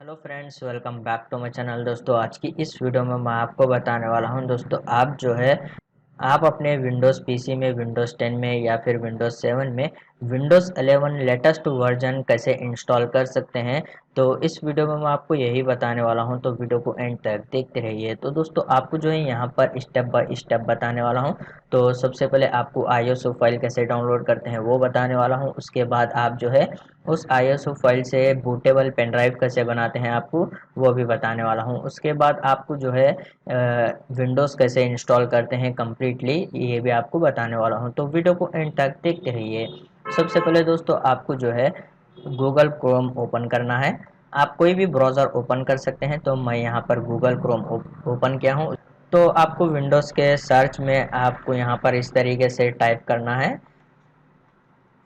Hello friends, welcome back to my channel. दोस्तों, आज की इस वीडियो में मैं आपको बताने वाला हूं दोस्तों, आप अपने विंडोज़ पीसी में, विंडोज़ 10 में या फिर विंडोज़ 7 में विंडोज़ 11 लेटेस्ट वर्जन कैसे इंस्टॉल कर सकते हैं। तो इस वीडियो में मैं आपको यही बताने वाला हूं, तो वीडियो को एंड तक देखते रहिए। तो दोस्तों, आपको जो है यहाँ पर स्टेप बाय स्टेप बताने वाला हूं। तो सबसे पहले आपको आईएसओ फाइल कैसे डाउनलोड करते हैं वो बताने वाला हूं। उसके बाद आप जो है उस आईएसओ फाइल से बूटेबल पेन ड्राइव कैसे बनाते हैं आपको वो भी बताने वाला हूं। उसके बाद आपको जो है विंडोज़ कैसे इंस्टॉल करते हैं कम्प्लीटली ये भी आपको बताने वाला हूं। तो वीडियो को एंड तक देखते रहिए। सबसे पहले दोस्तों, आपको जो है गूगल क्रोम ओपन करना है। आप कोई भी ब्राउज़र ओपन कर सकते हैं, तो मैं यहाँ पर गूगल क्रोम ओपन किया हूँ। तो आपको विंडोज़ के सर्च में आपको यहाँ पर इस तरीके से टाइप करना है।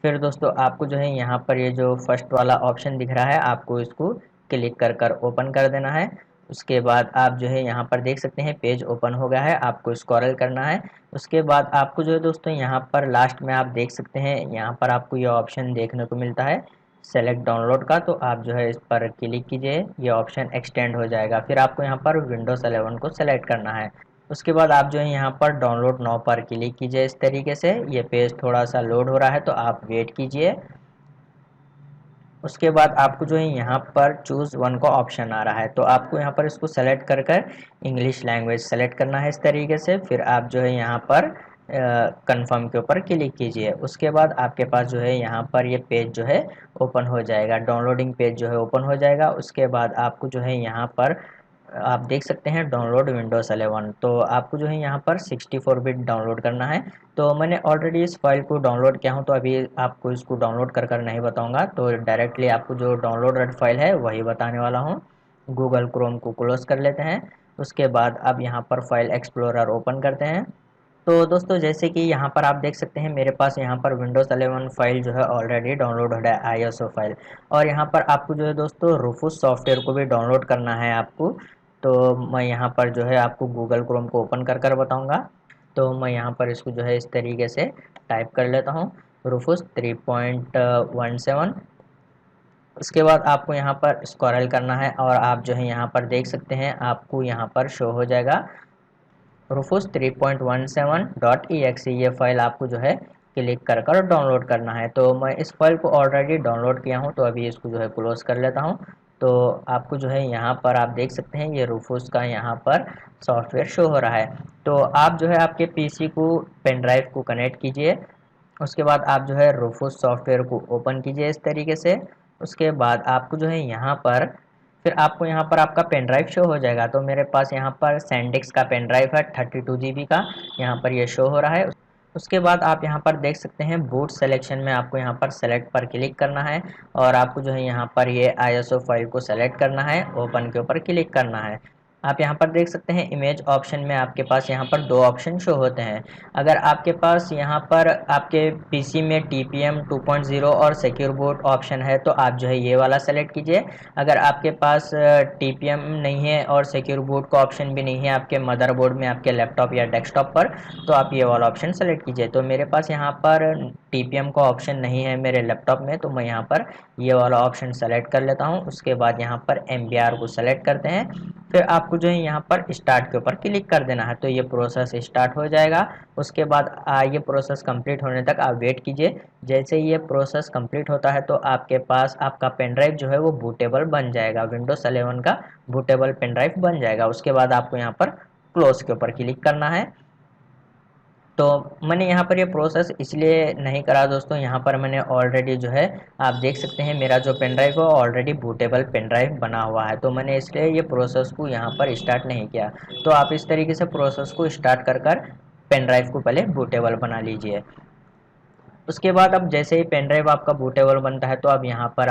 फिर दोस्तों, आपको जो है यहाँ पर ये जो फर्स्ट वाला ऑप्शन दिख रहा है, आपको इसको क्लिक कर कर ओपन कर देना है। उसके बाद आप जो है यहाँ पर देख सकते हैं पेज ओपन हो गया है, आपको स्क्रॉल करना है। उसके बाद आपको जो है दोस्तों यहाँ पर लास्ट में आप देख सकते हैं, यहाँ पर आपको ये ऑप्शन देखने को मिलता है सेलेक्ट डाउनलोड का। तो आप जो है इस पर क्लिक कीजिए, ये ऑप्शन एक्सटेंड हो जाएगा। फिर आपको यहाँ पर विंडोज़ 11 को सेलेक्ट करना है। उसके बाद आप जो है यहाँ पर डाउनलोड नाउ पर क्लिक कीजिए। इस तरीके से ये पेज थोड़ा सा लोड हो रहा है, तो आप वेट कीजिए। उसके बाद आपको जो है यहाँ पर चूज़ वन का ऑप्शन आ रहा है, तो आपको यहाँ पर इसको सेलेक्ट कर कर इंग्लिश लैंग्वेज सेलेक्ट करना है इस तरीके से। फिर आप जो है यहाँ पर कंफर्म के ऊपर क्लिक कीजिए। उसके बाद आपके पास जो है यहाँ पर ये पेज जो है ओपन हो जाएगा, डाउनलोडिंग पेज जो है ओपन हो जाएगा। उसके बाद आपको जो है यहाँ पर आप देख सकते हैं डाउनलोड विंडोज़ 11। तो आपको जो है यहाँ पर 64 बिट डाउनलोड करना है। तो मैंने ऑलरेडी इस फाइल को डाउनलोड किया हूँ, तो अभी आपको इसको डाउनलोड कर कर नहीं बताऊँगा। तो डायरेक्टली आपको जो डाउनलोडेड फाइल है वही बताने वाला हूँ। गूगल क्रोम को क्लोज कर लेते हैं। उसके बाद अब यहाँ पर फाइल एक्सप्लोरर ओपन करते हैं। तो दोस्तों, जैसे कि यहाँ पर आप देख सकते हैं मेरे पास यहाँ पर विंडोज़ 11 फाइल जो है ऑलरेडी डाउनलोड हो रहा है, आईएसओ फाइल। और यहाँ पर आपको जो है दोस्तों रूफूस सॉफ्टवेयर को भी डाउनलोड करना है आपको। तो मैं यहाँ पर जो है आपको गूगल क्रोम को ओपन कर कर बताऊँगा। तो मैं यहाँ पर इसको जो है इस तरीके से टाइप कर लेता हूँ, रूफूस 3.17। उसके बाद आपको यहाँ पर स्क्रॉल करना है और आप जो है यहाँ पर देख सकते हैं, आपको यहाँ पर शो हो जाएगा रूफूस 3.17.exe। ये फाइल आपको जो है क्लिक कर कर डाउनलोड करना है। तो मैं इस फाइल को ऑलरेडी डाउनलोड किया हूँ, तो अभी इसको जो है क्लोज कर लेता हूँ। तो आपको जो है यहाँ पर आप देख सकते हैं ये रूफूस का यहाँ पर सॉफ्टवेयर शो हो रहा है। तो आप जो है आपके पीसी को पेन ड्राइव को कनेक्ट कीजिए। उसके बाद आप जो है रूफूस सॉफ्टवेयर को ओपन कीजिए इस तरीके से। उसके बाद आपको जो है यहाँ पर फिर आपको यहाँ पर आपका पेन ड्राइव शो हो जाएगा। तो मेरे पास यहाँ पर सैंडिस्क का पेन ड्राइव है 32 GB का, यहाँ पर ये शो हो रहा है। उसके बाद आप यहाँ पर देख सकते हैं बूट सिलेक्शन में आपको यहाँ पर सेलेक्ट पर क्लिक करना है और आपको जो है यहाँ पर ये आईएसओ फाइल को सेलेक्ट करना है, ओपन के ऊपर क्लिक करना है। आप यहाँ पर देख सकते हैं इमेज ऑप्शन में आपके पास यहाँ पर दो ऑप्शन शो होते हैं। अगर आपके पास यहाँ पर आपके पीसी में TPM 2.0 और सिक्योर बूट ऑप्शन है, तो आप जो है ये वाला सेलेक्ट कीजिए। अगर आपके पास TPM नहीं है और सिक्योर बूट का ऑप्शन भी नहीं है आपके मदरबोर्ड में, आपके लैपटॉप या डेस्कटॉप पर, तो आप ये वाला ऑप्शन सेलेक्ट कीजिए। तो मेरे पास यहाँ पर TPM का ऑप्शन नहीं है मेरे लैपटॉप में, तो मैं यहाँ पर ये वाला ऑप्शन सेलेक्ट कर लेता हूँ। उसके बाद यहाँ पर MBR को सेलेक्ट करते हैं। फिर आपको जो है यहाँ पर स्टार्ट के ऊपर क्लिक कर देना है, तो ये प्रोसेस स्टार्ट हो जाएगा। उसके बाद ये प्रोसेस कंप्लीट होने तक आप वेट कीजिए। जैसे ही ये प्रोसेस कंप्लीट होता है, तो आपके पास आपका पेन ड्राइव जो है वो बूटेबल बन जाएगा, विंडोज़ 11 का बूटेबल पेन ड्राइव बन जाएगा। उसके बाद आपको यहाँ पर क्लोज के ऊपर क्लिक करना है। तो मैंने यहाँ पर ये प्रोसेस इसलिए नहीं करा दोस्तों, यहाँ पर मैंने ऑलरेडी जो है आप देख सकते हैं मेरा जो पेन ड्राइव है ऑलरेडी बूटेबल पेन ड्राइव बना हुआ है, तो मैंने इसलिए ये प्रोसेस को यहाँ पर स्टार्ट नहीं किया। तो आप इस तरीके से प्रोसेस को स्टार्ट कर कर पेन ड्राइव को पहले बूटेबल बना लीजिए। उसके बाद अब जैसे ही पेन ड्राइव आपका बूटेबल बनता है, तो अब यहाँ पर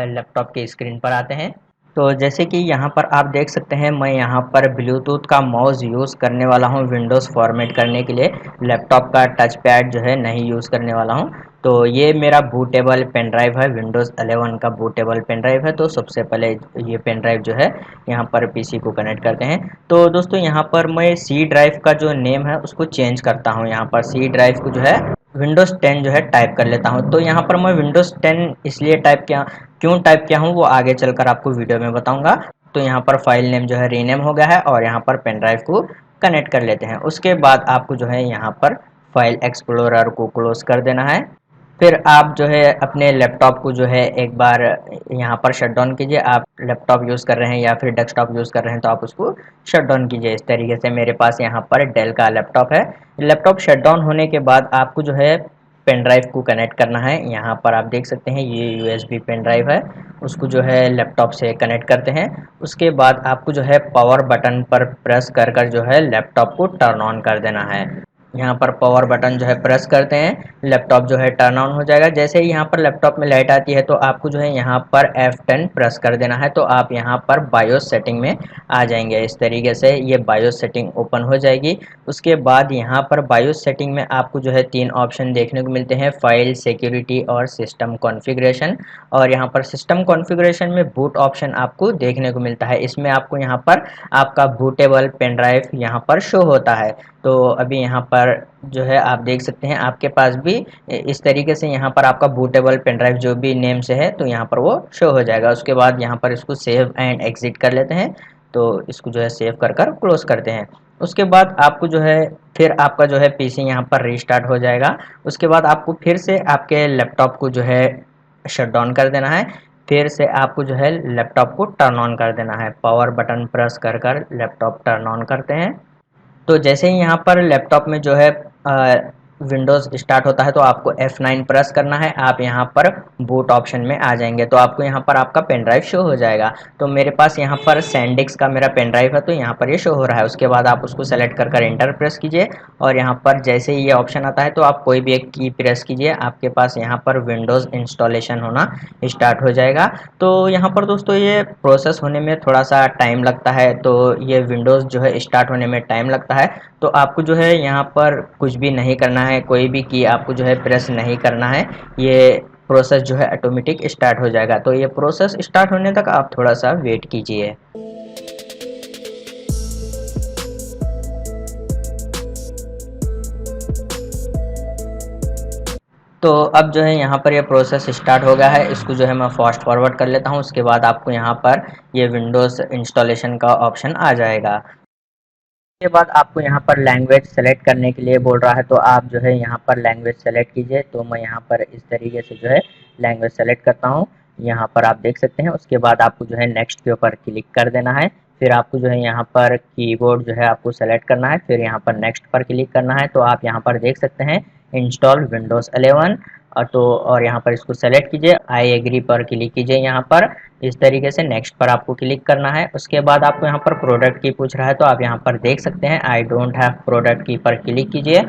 लैपटॉप के स्क्रीन पर आते हैं। तो जैसे कि यहाँ पर आप देख सकते हैं मैं यहाँ पर ब्लूटूथ का माउस यूज़ करने वाला हूँ विंडोज़ फॉर्मेट करने के लिए। लैपटॉप का टच पैड जो है नहीं यूज़ करने वाला हूँ। तो ये मेरा बूटेबल पेन ड्राइव है, विंडोज़ 11 का बूटेबल पेन ड्राइव है। तो सबसे पहले ये पेन ड्राइव जो है यहाँ पर पीसी को कनेक्ट करते हैं। तो दोस्तों, यहाँ पर मैं सी ड्राइव का जो नेम है उसको चेंज करता हूँ। यहाँ पर सी ड्राइव को जो है विंडोज़ 10 जो है टाइप कर लेता हूँ। तो यहाँ पर मैं विंडोज़ 10 इसलिए टाइप किया क्यों टाइप किया हूँ वो आगे चलकर आपको वीडियो में बताऊंगा। तो यहाँ पर फाइल नेम जो है रीनेम हो गया है और यहाँ पर पेन ड्राइव को कनेक्ट कर लेते हैं। उसके बाद आपको जो है यहाँ पर फाइल एक्सप्लोरर को क्लोज कर देना है। फिर आप जो है अपने लैपटॉप को जो है एक बार यहाँ पर शट डाउन कीजिए। आप लैपटॉप यूज़ कर रहे हैं या फिर डेस्कटॉप यूज़ कर रहे हैं तो आप उसको शट डाउन कीजिए। इस तरीके से मेरे पास यहाँ पर डेल का लैपटॉप है। लैपटॉप शट डाउन होने के बाद आपको जो है पेन ड्राइव को कनेक्ट करना है। यहाँ पर आप देख सकते हैं ये यूएसबी पेन ड्राइव है, उसको जो है लैपटॉप से कनेक्ट करते हैं। उसके बाद आपको जो है पावर बटन पर प्रेस कर कर जो है लैपटॉप को टर्न ऑन कर देना है। यहाँ पर पावर बटन जो है प्रेस करते हैं, लैपटॉप जो है टर्न ऑन हो जाएगा। जैसे ही यहाँ पर लैपटॉप में लाइट आती है तो आपको जो है यहाँ पर F10 प्रेस कर देना है। तो आप यहाँ पर बायोस सेटिंग में आ जाएंगे। इस तरीके से ये बायोस सेटिंग ओपन हो जाएगी। उसके बाद यहाँ पर बायोस सेटिंग में आपको जो है 3 ऑप्शन देखने को मिलते हैं, फाइल, सिक्योरिटी और सिस्टम कॉन्फ़िगरेशन। और यहाँ पर सिस्टम कॉन्फ़िगरेशन में बूट ऑप्शन आपको देखने को मिलता है। इसमें आपको यहाँ पर आपका बूटेबल पेन ड्राइव यहाँ पर शो होता है। तो अभी यहाँ पर जो है आप देख सकते हैं आपके पास भी इस तरीके से यहाँ पर आपका बूटेबल पेन ड्राइव जो भी नेम से है तो यहाँ पर वो शो हो जाएगा। उसके बाद यहाँ पर इसको सेव एंड एग्जिट कर लेते हैं। तो इसको जो है सेव कर कर क्लोज करते हैं। उसके बाद आपको जो है फिर आपका जो है पीसी यहाँ पर रीस्टार्ट हो जाएगा। उसके बाद आपको फिर से आपके लैपटॉप को जो है शट डाउन कर देना है। फिर से आपको जो है लैपटॉप को टर्न ऑन कर देना है। पावर बटन प्रेस कर कर लैपटॉप टर्न ऑन करते हैं। तो जैसे ही यहाँ पर लैपटॉप में जो है विंडोज़ स्टार्ट होता है तो आपको F9 प्रेस करना है। आप यहाँ पर बूट ऑप्शन में आ जाएंगे तो आपको यहाँ पर आपका पेन ड्राइव शो हो जाएगा। तो मेरे पास यहाँ पर सैंडिस्क का मेरा पेन ड्राइव है तो यहाँ पर ये शो हो रहा है। उसके बाद आप उसको सेलेक्ट कर कर एंटर प्रेस कीजिए और यहाँ पर जैसे ही ये ऑप्शन आता है तो आप कोई भी एक की प्रेस कीजिए। आपके पास यहाँ पर विंडोज़ इंस्टॉलेशन होना स्टार्ट हो जाएगा। तो यहाँ पर दोस्तों ये प्रोसेस होने में थोड़ा सा टाइम लगता है। तो ये विंडोज़ जो है स्टार्ट होने में टाइम लगता है। तो आपको जो है यहाँ पर कुछ भी नहीं करना है, कोई भी की आपको जो है प्रेस नहीं करना है। ये प्रोसेस जो है ऑटोमेटिक स्टार्ट हो जाएगा। तो ये प्रोसेस स्टार्ट होने तक आप थोड़ा सा वेट कीजिए। तो अब जो है यहाँ पर ये प्रोसेस स्टार्ट हो गया है। इसको जो है मैं फास्ट फॉरवर्ड कर लेता हूँ। उसके बाद आपको यहाँ पर ये विंडोज़ इंस्टॉलेशन का ऑप्शन आ जाएगा। के बाद आपको यहाँ पर लैंग्वेज सेलेक्ट करने के लिए बोल रहा है तो आप जो है यहाँ पर लैंग्वेज सेलेक्ट कीजिए। तो मैं यहाँ पर इस तरीके से जो है लैंग्वेज सेलेक्ट करता हूँ। यहाँ पर आप देख सकते हैं। उसके बाद आपको जो है नेक्स्ट के ऊपर क्लिक कर देना है। फिर आपको जो है यहाँ पर कीबोर्ड जो है आपको सेलेक्ट करना है। फिर यहाँ पर नेक्स्ट पर क्लिक करना है। तो आप यहाँ पर देख सकते हैं इंस्टॉल विंडोज़ 11 और यहाँ पर इसको सेलेक्ट कीजिए, आई एग्री पर क्लिक कीजिए। यहाँ पर इस तरीके से नेक्स्ट पर आपको क्लिक करना है। उसके बाद आपको यहाँ पर प्रोडक्ट की पूछ रहा है तो आप यहाँ पर देख सकते हैं आई डोंट हैव प्रोडक्ट की पर क्लिक कीजिए।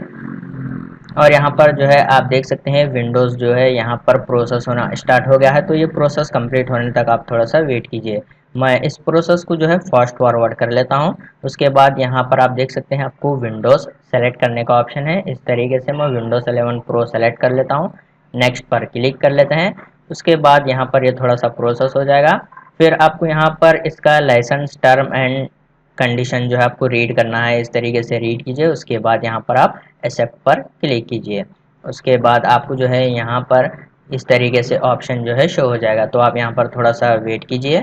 और यहाँ पर जो है आप देख सकते हैं विंडोज़ जो है यहाँ पर प्रोसेस होना स्टार्ट हो गया है। तो ये प्रोसेस कंप्लीट होने तक आप थोड़ा सा वेट कीजिए। मैं इस प्रोसेस को जो है फास्ट फॉरवर्ड कर लेता हूँ। उसके बाद यहाँ पर आप देख सकते हैं आपको विंडोज़ सेलेक्ट करने का ऑप्शन है। इस तरीके से मैं विंडोज़ 11 प्रो सेलेक्ट कर लेता हूँ। नेक्स्ट पर क्लिक कर लेते हैं। उसके बाद यहाँ पर ये थोड़ा सा प्रोसेस हो जाएगा। फिर आपको यहाँ पर इसका लाइसेंस टर्म एंड कंडीशन जो है आपको रीड करना है। इस तरीके से रीड कीजिए। उसके बाद यहाँ पर आप एक्सेप्ट पर क्लिक कीजिए। उसके बाद आपको जो है यहाँ पर इस तरीके से ऑप्शन जो है शो हो जाएगा। तो आप यहाँ पर थोड़ा सा वेट कीजिए।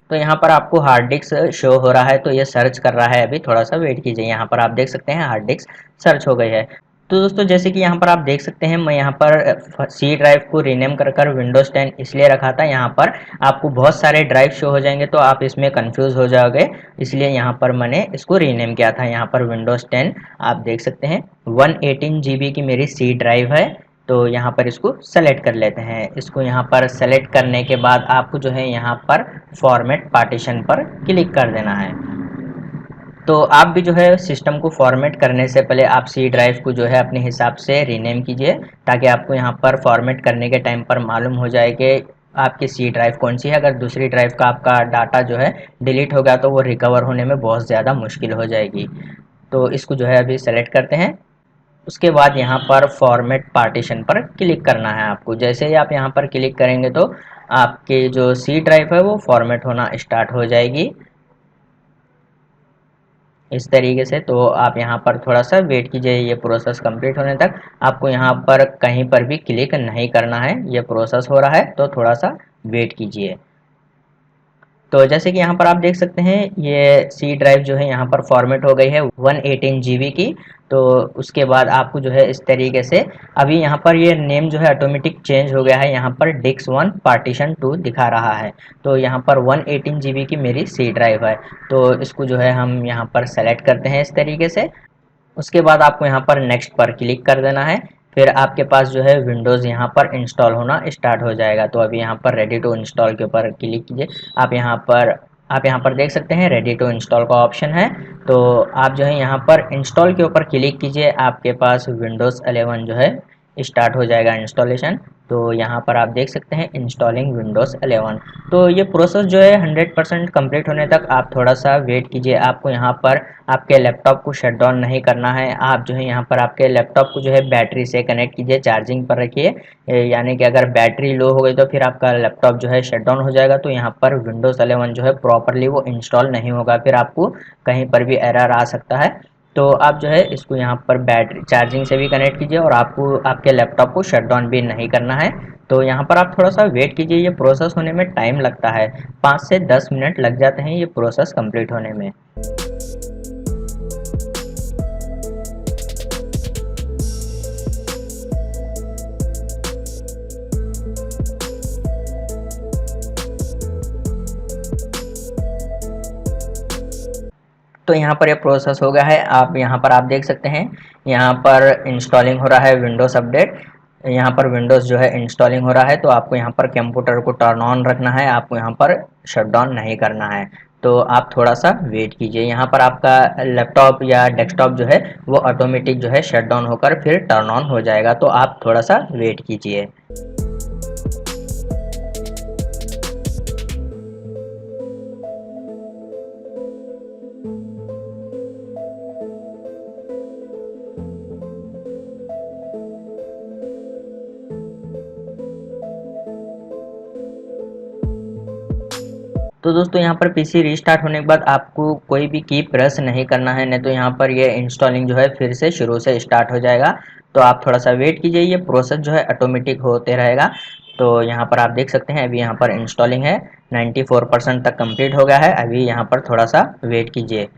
तो यहाँ पर आपको हार्ड डिस्क शो हो रहा है तो ये सर्च कर रहा है। अभी थोड़ा सा वेट कीजिए। यहाँ पर आप देख सकते हैं हार्ड डिस्क सर्च हो गई है। तो दोस्तों जैसे कि यहाँ पर आप देख सकते हैं मैं यहाँ पर सी ड्राइव को रीनेम कर कर विंडोज़ 10 इसलिए रखा था। यहाँ पर आपको बहुत सारे ड्राइव शो हो जाएंगे तो आप इसमें कंफ्यूज हो जाओगे, इसलिए यहाँ पर मैंने इसको रीनेम किया था। यहाँ पर विंडोज़ 10 आप देख सकते हैं 118 GB की मेरी सी ड्राइव है। तो यहाँ पर इसको सेलेक्ट कर लेते हैं। इसको यहाँ पर सेलेक्ट करने के बाद आपको जो है यहाँ पर फॉर्मेट पार्टीशन पर क्लिक कर देना है। तो आप भी जो है सिस्टम को फॉर्मेट करने से पहले आप सी ड्राइव को जो है अपने हिसाब से रीनेम कीजिए, ताकि आपको यहाँ पर फॉर्मेट करने के टाइम पर मालूम हो जाए कि आपकी सी ड्राइव कौन सी है। अगर दूसरी ड्राइव का आपका डाटा जो है डिलीट हो गया तो वो रिकवर होने में बहुत ज़्यादा मुश्किल हो जाएगी। तो इसको जो है अभी सेलेक्ट करते हैं। उसके बाद यहाँ पर फॉर्मेट पार्टीशन पर क्लिक करना है आपको। जैसे ही आप यहाँ पर क्लिक करेंगे तो आपकी जो सी ड्राइव है वो फॉर्मेट होना स्टार्ट हो जाएगी। इस तरीके से। तो आप यहाँ पर थोड़ा सा वेट कीजिए ये प्रोसेस कंप्लीट होने तक। आपको यहाँ पर कहीं पर भी क्लिक नहीं करना है, ये प्रोसेस हो रहा है तो थोड़ा सा वेट कीजिए। तो जैसे कि यहाँ पर आप देख सकते हैं ये सी ड्राइव जो है यहाँ पर फॉर्मेट हो गई है 118 GB की। तो उसके बाद आपको जो है इस तरीके से अभी यहाँ पर ये नेम जो है ऑटोमेटिक चेंज हो गया है, यहाँ पर डिस्क 1 पार्टीशन 2 दिखा रहा है। तो यहाँ पर 118 GB की मेरी सी ड्राइव है, तो इसको जो है हम यहाँ पर सेलेक्ट करते हैं इस तरीके से। उसके बाद आपको यहाँ पर नेक्स्ट पर क्लिक कर देना है। फिर आपके पास जो है विंडोज़ यहाँ पर इंस्टॉल होना स्टार्ट हो जाएगा। तो अभी यहाँ पर रेडी टू इंस्टॉल के ऊपर क्लिक कीजिए। आप यहाँ पर देख सकते हैं रेडी टू इंस्टॉल का ऑप्शन है। तो आप जो है यहाँ पर इंस्टॉल के ऊपर क्लिक कीजिए, आपके पास विंडोज़ 11 जो है स्टार्ट हो जाएगा इंस्टॉलेशन। तो यहाँ पर आप देख सकते हैं इंस्टॉलिंग विंडोज़ 11। तो ये प्रोसेस जो है 100% कंप्लीट होने तक आप थोड़ा सा वेट कीजिए। आपको यहाँ पर आपके लैपटॉप को शट डाउन नहीं करना है। आप जो है यहाँ पर आपके लैपटॉप को जो है बैटरी से कनेक्ट कीजिए, चार्जिंग पर रखिए, यानी कि अगर बैटरी लो हो गई तो फिर आपका लैपटॉप जो है शट डाउन हो जाएगा। तो यहाँ पर विंडोज़ 11 जो है प्रॉपरली वो इंस्टॉल नहीं होगा, फिर आपको कहीं पर भी एरर आ सकता है। तो आप जो है इसको यहाँ पर बैटरी चार्जिंग से भी कनेक्ट कीजिए और आपको आपके लैपटॉप को शट डाउन भी नहीं करना है। तो यहाँ पर आप थोड़ा सा वेट कीजिए, ये प्रोसेस होने में टाइम लगता है, 5 से 10 मिनट लग जाते हैं ये प्रोसेस कंप्लीट होने में। तो यहाँ पर ये प्रोसेस हो गया है। आप यहाँ पर आप देख सकते हैं यहाँ पर इंस्टॉलिंग हो रहा है विंडोज़ अपडेट। यहाँ पर विंडोज़ जो है इंस्टॉलिंग हो रहा है। तो आपको यहाँ पर कंप्यूटर को टर्न ऑन रखना है, आपको यहाँ पर शट डाउन नहीं करना है। तो आप थोड़ा सा वेट कीजिए, यहाँ पर आपका लैपटॉप या डेस्कटॉप जो है वो ऑटोमेटिक जो है शट डाउन होकर फिर टर्न ऑन हो जाएगा। तो आप थोड़ा सा वेट कीजिए। तो दोस्तों यहाँ पर पीसी रीस्टार्ट होने के बाद आपको कोई भी की प्रेस नहीं करना है, नहीं तो यहाँ पर ये इंस्टॉलिंग जो है फिर से शुरू से स्टार्ट हो जाएगा। तो आप थोड़ा सा वेट कीजिए, ये प्रोसेस जो है ऑटोमेटिक होते रहेगा। तो यहाँ पर आप देख सकते हैं अभी यहाँ पर इंस्टॉलिंग है, 94% तक कंप्लीट हो गया है। अभी यहाँ पर थोड़ा सा वेट कीजिए।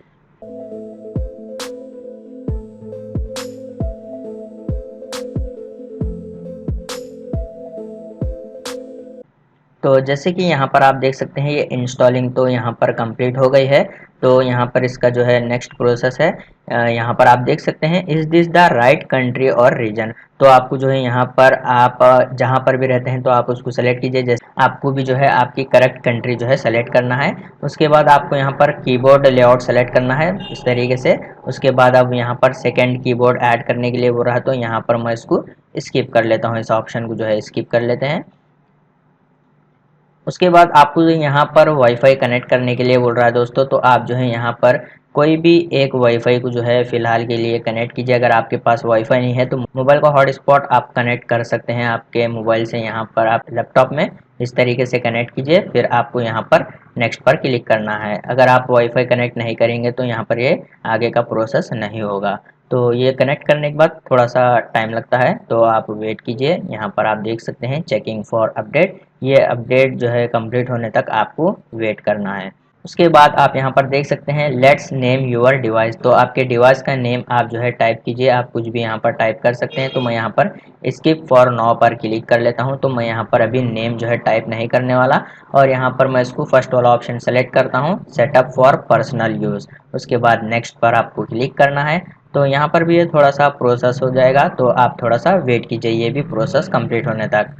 तो जैसे कि यहाँ पर आप देख सकते हैं ये इंस्टॉलिंग तो यहाँ पर कंप्लीट हो गई है। तो यहाँ पर इसका जो है नेक्स्ट प्रोसेस है, यहाँ पर आप देख सकते हैं is this the right country और रीजन। तो आपको जो है यहाँ पर आप जहाँ पर भी रहते हैं तो आप उसको सेलेक्ट कीजिए। जैसे आपको भी जो है आपकी करेक्ट कंट्री जो है सेलेक्ट करना है। उसके बाद आपको यहाँ पर कीबोर्ड लेआउट सेलेक्ट करना है इस तरीके से। उसके बाद अब यहाँ पर सेकेंड कीबोर्ड ऐड करने के लिए बोल रहा है, तो यहाँ पर मैं इसको स्किप कर लेता हूँ, इस ऑप्शन को जो है स्किप कर लेते हैं। उसके बाद आपको यहाँ पर वाईफाई कनेक्ट करने के लिए बोल रहा है दोस्तों। तो आप जो है यहाँ पर कोई भी एक वाईफाई को जो है फ़िलहाल के लिए कनेक्ट कीजिए। अगर आपके पास वाईफाई नहीं है तो मोबाइल का हॉटस्पॉट आप कनेक्ट कर सकते हैं आपके मोबाइल से। यहाँ पर आप लैपटॉप में इस तरीके से कनेक्ट कीजिए, फिर आपको यहाँ पर नेक्स्ट पर क्लिक करना है। अगर आप वाईफाई कनेक्ट नहीं करेंगे तो यहाँ पर ये आगे का प्रोसेस नहीं होगा। तो ये कनेक्ट करने के बाद थोड़ा सा टाइम लगता है, तो आप वेट कीजिए। यहाँ पर आप देख सकते हैं चेकिंग फॉर अपडेट, ये अपडेट जो है कंप्लीट होने तक आपको वेट करना है। उसके बाद आप यहाँ पर देख सकते हैं लेट्स नेम योर डिवाइस। तो आपके डिवाइस का नेम आप जो है टाइप कीजिए, आप कुछ भी यहाँ पर टाइप कर सकते हैं। तो मैं यहाँ पर स्किप फॉर नाउ पर क्लिक कर लेता हूँ। तो मैं यहाँ पर अभी नेम जो है टाइप नहीं करने वाला, और यहाँ पर मैं इसको फर्स्ट वाला ऑप्शन सेलेक्ट करता हूँ सेटअप फॉर पर्सनल यूज़। उसके बाद नेक्स्ट पर आपको क्लिक करना है। तो यहाँ पर भी ये थोड़ा सा प्रोसेस हो जाएगा, तो आप थोड़ा सा वेट कीजिए ये भी प्रोसेस कंप्लीट होने तक।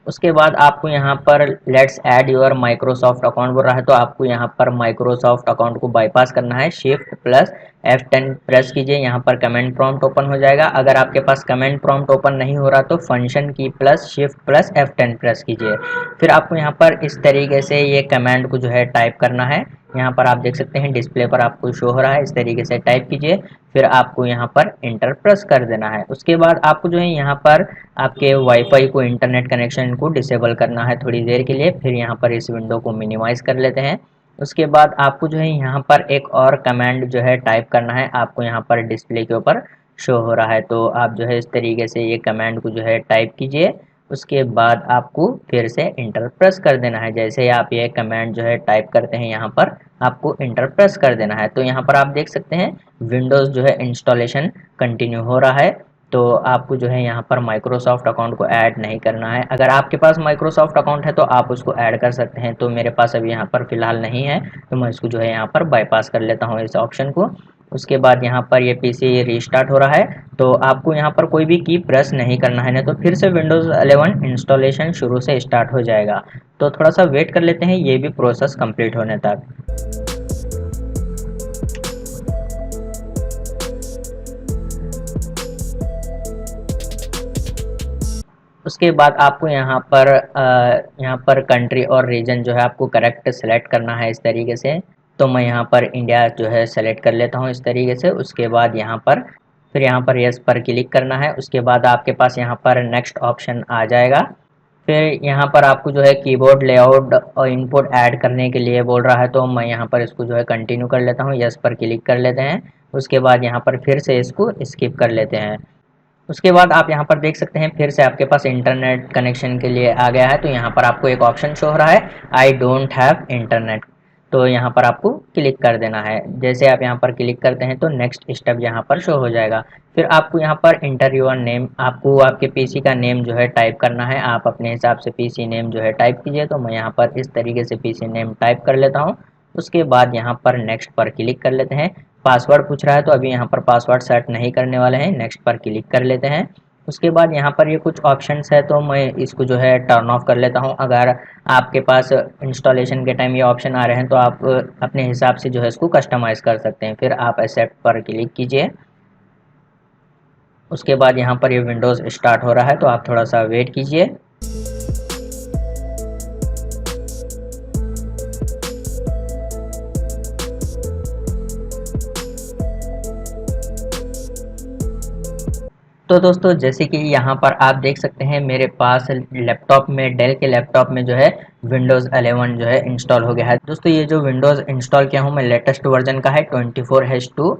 उसके बाद आपको यहाँ पर let's add your Microsoft account बोल रहा है। तो आपको यहाँ पर माइक्रोसॉफ्ट अकाउंट को बाईपास करना है, शिफ्ट प्लस F10 प्रेस कीजिए। यहाँ पर कमेंट प्रॉम्प्ट ओपन हो जाएगा। अगर आपके पास कमेंट प्रॉम्प्ट ओपन नहीं हो रहा तो फंक्शन की plus shift plus F10 press कीजिए। फिर आपको यहाँ पर इस तरीके से ये कमेंट को जो है टाइप करना है। यहाँ पर आप देख सकते हैं डिस्प्ले पर आपको शो हो रहा है, इस तरीके से टाइप कीजिए। फिर आपको यहाँ पर इंटर प्रेस कर देना है। उसके बाद आपको जो है यहाँ पर आपके वाईफाई को, इंटरनेट कनेक्शन को डिसेबल करना है थोड़ी देर के लिए। फिर यहाँ पर इस विंडो को मिनिमाइज कर लेते हैं। उसके बाद आपको जो है यहाँ पर एक और कमांड जो है टाइप करना है, आपको यहाँ पर डिस्प्ले के ऊपर शो हो रहा है। तो आप जो है इस तरीके से ये कमांड को जो है टाइप कीजिए। उसके बाद आपको फिर से इंटर प्रेस कर देना है। जैसे ही आप ये कमांड जो है टाइप करते हैं यहाँ पर आपको इंटर प्रेस कर देना है। तो यहाँ पर आप देख सकते हैं विंडोज़ जो है इंस्टॉलेशन कंटिन्यू हो रहा है। तो आपको जो है यहाँ पर माइक्रोसॉफ्ट अकाउंट को ऐड नहीं करना है। अगर आपके पास माइक्रोसॉफ्ट अकाउंट है तो आप उसको ऐड कर सकते हैं, तो मेरे पास अभी यहाँ पर फ़िलहाल नहीं है, तो मैं इसको जो है यहाँ पर बाईपास कर लेता हूँ इस ऑप्शन को। उसके बाद यहाँ पर ये पीसी रीस्टार्ट हो रहा है, तो आपको यहाँ पर कोई भी की प्रेस नहीं करना है, नहीं तो फिर से विंडोज़ 11 इंस्टॉलेशन शुरू से स्टार्ट हो जाएगा। तो थोड़ा सा वेट कर लेते हैं ये भी प्रोसेस कंप्लीट होने तक। उसके बाद आपको यहाँ पर कंट्री और रीजन जो है आपको करेक्ट सेलेक्ट करना है इस तरीके से। तो मैं यहाँ पर इंडिया जो है सेलेक्ट कर लेता हूँ इस तरीके से। उसके बाद यहाँ पर फिर यहाँ पर यस पर क्लिक करना है। उसके बाद आपके पास यहाँ पर नेक्स्ट ऑप्शन आ जाएगा। फिर यहाँ पर आपको जो है कीबोर्ड लेआउट और इनपुट ऐड करने के लिए बोल रहा है, तो मैं यहाँ पर इसको जो है कंटिन्यू कर लेता हूँ, यस पर क्लिक कर लेते हैं। उसके बाद यहाँ पर फिर से इसको स्किप कर लेते हैं। उसके बाद आप यहाँ पर देख सकते हैं फिर से आपके पास इंटरनेट कनेक्शन के लिए आ गया है। तो यहाँ पर आपको एक ऑप्शन शो हो रहा है, आई डोंट हैव इंटरनेट। तो यहाँ पर आपको क्लिक कर देना है। जैसे आप यहाँ पर क्लिक करते हैं तो नेक्स्ट स्टेप यहाँ पर शो हो जाएगा। फिर आपको यहाँ पर इंटर योर नेम, आपको आपके पीसी का नेम जो है टाइप करना है। आप अपने हिसाब से पीसी नेम जो है टाइप कीजिए। तो मैं यहाँ पर इस तरीके से पीसी नेम टाइप कर लेता हूँ। उसके बाद यहाँ पर नेक्स्ट पर क्लिक कर लेते हैं। पासवर्ड पूछ रहा है तो अभी यहाँ पर पासवर्ड सेट नहीं करने वाले हैं, नेक्स्ट पर क्लिक कर लेते हैं। उसके बाद यहाँ पर ये कुछ ऑप्शंस है तो मैं इसको जो है टर्न ऑफ कर लेता हूँ। अगर आपके पास इंस्टॉलेशन के टाइम ये ऑप्शन आ रहे हैं तो आप अपने हिसाब से जो है इसको कस्टमाइज़ कर सकते हैं। फिर आप एक्सेप्ट पर क्लिक कीजिए। उसके बाद यहाँ पर ये विंडोज़ स्टार्ट हो रहा है, तो आप थोड़ा सा वेट कीजिए। तो दोस्तों जैसे कि यहाँ पर आप देख सकते हैं मेरे पास लैपटॉप में, डेल के लैपटॉप में जो है विंडोज़ 11 जो है इंस्टॉल हो गया है। दोस्तों ये जो विंडोज़ इंस्टॉल किया हूँ मैं लेटेस्ट वर्जन का है 24H2।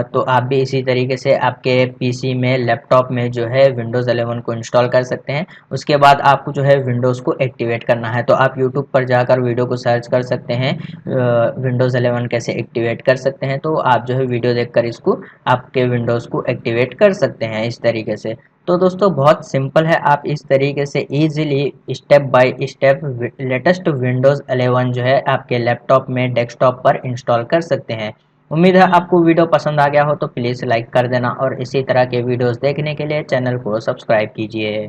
तो आप भी इसी तरीके से आपके पीसी में, लैपटॉप में जो है विंडोज़ 11 को इंस्टॉल कर सकते हैं। उसके बाद आपको जो है विंडोज़ को एक्टिवेट करना है। तो आप यूट्यूब पर जाकर वीडियो को सर्च कर सकते हैं विंडोज़ 11 कैसे एक्टिवेट कर सकते हैं। तो आप जो है वीडियो देखकर इसको आपके विंडोज़ को एक्टिवेट कर सकते हैं इस तरीके से। तो दोस्तों बहुत सिंपल है, आप इस तरीके से easily step by step latest Windows 11 जो है आपके लैपटॉप में, डेस्कटॉप पर इंस्टॉल कर सकते हैं। उम्मीद है आपको वीडियो पसंद आ गया हो, तो प्लीज़ लाइक कर देना और इसी तरह के वीडियोस देखने के लिए चैनल को सब्सक्राइब कीजिए।